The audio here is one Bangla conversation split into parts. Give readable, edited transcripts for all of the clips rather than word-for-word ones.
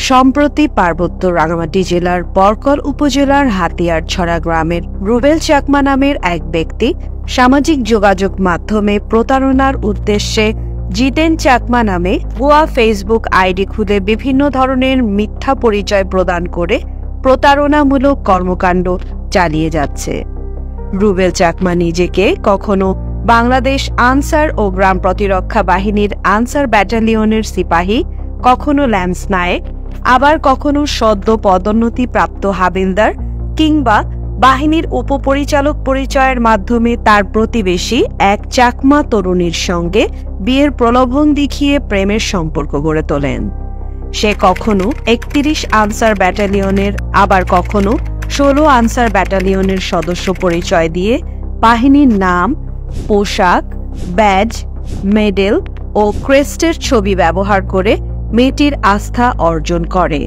সম্প্রতি পার্বত্য রাঙ্গামাটি জেলার বরকল উপজেলার হাতিয়ারছড়া গ্রামের রুবেল চাকমা নামের এক ব্যক্তি সামাজিক যোগাযোগ মাধ্যমে প্রতারণার উদ্দেশ্যে জিতেন চাকমা নামে ভুয়া ফেসবুক আইডি খুলে বিভিন্ন ধরনের মিথ্যা পরিচয় প্রদান করে প্রতারণামূলক কর্মকাণ্ড চালিয়ে যাচ্ছে। রুবেল চাকমা নিজেকে কখনো বাংলাদেশ আনসার ও গ্রাম প্রতিরক্ষা বাহিনীর আনসার ব্যাটালিয়নের সিপাহী, কখনো ল্যান্স নায়েক, আবার কখনো সদ্য পদোন্নতি প্রাপ্ত হাবিলদার কিংবা বাহিনীর উপপরিচালক পরিচয়ের মাধ্যমে তার প্রতিবেশী এক চাকমা তরুণীর সঙ্গে বিয়ের প্রলোভন দেখিয়ে প্রেমের সম্পর্ক গড়ে তোলেন। সে কখনো ৩১ আনসার ব্যাটালিয়নের, আবার কখনো ১৬ আনসার ব্যাটালিয়নের সদস্য পরিচয় দিয়ে বাহিনীর নাম, পোশাক, ব্যাজ, মেডেল ও ক্রেস্টের ছবি ব্যবহার করে মেয়েটির আস্থা অর্জন করে।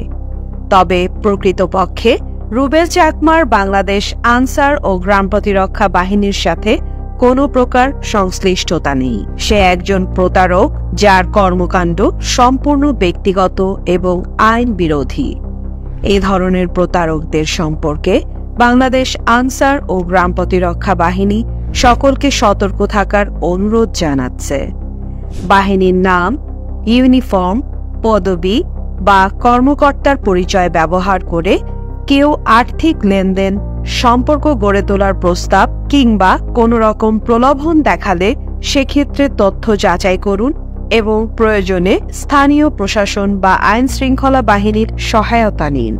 তবে প্রকৃতপক্ষে রুবেল চাকমার বাংলাদেশ আনসার ও গ্রাম প্রতিরক্ষা বাহিনীর সাথে কোনো প্রকার সংশ্লিষ্টতা নেই। সে একজন প্রতারক, যার কর্মকাণ্ড সম্পূর্ণ ব্যক্তিগত এবং আইন বিরোধী। এ ধরনের প্রতারকদের সম্পর্কে বাংলাদেশ আনসার ও গ্রাম প্রতিরক্ষা বাহিনী সকলকে সতর্ক থাকার অনুরোধ জানাচ্ছে। বাহিনীর নাম, ইউনিফর্ম, পদবি বা কর্মকর্তার পরিচয় ব্যবহার করে কেউ আর্থিক লেনদেন, সম্পর্ক গড়ে তোলার প্রস্তাব কিংবা কোনো রকম প্রলোভন দেখালে সেক্ষেত্রে তথ্য যাচাই করুন এবং প্রয়োজনে স্থানীয় প্রশাসন বা আইন শৃঙ্খলা বাহিনীর সহায়তা নিন।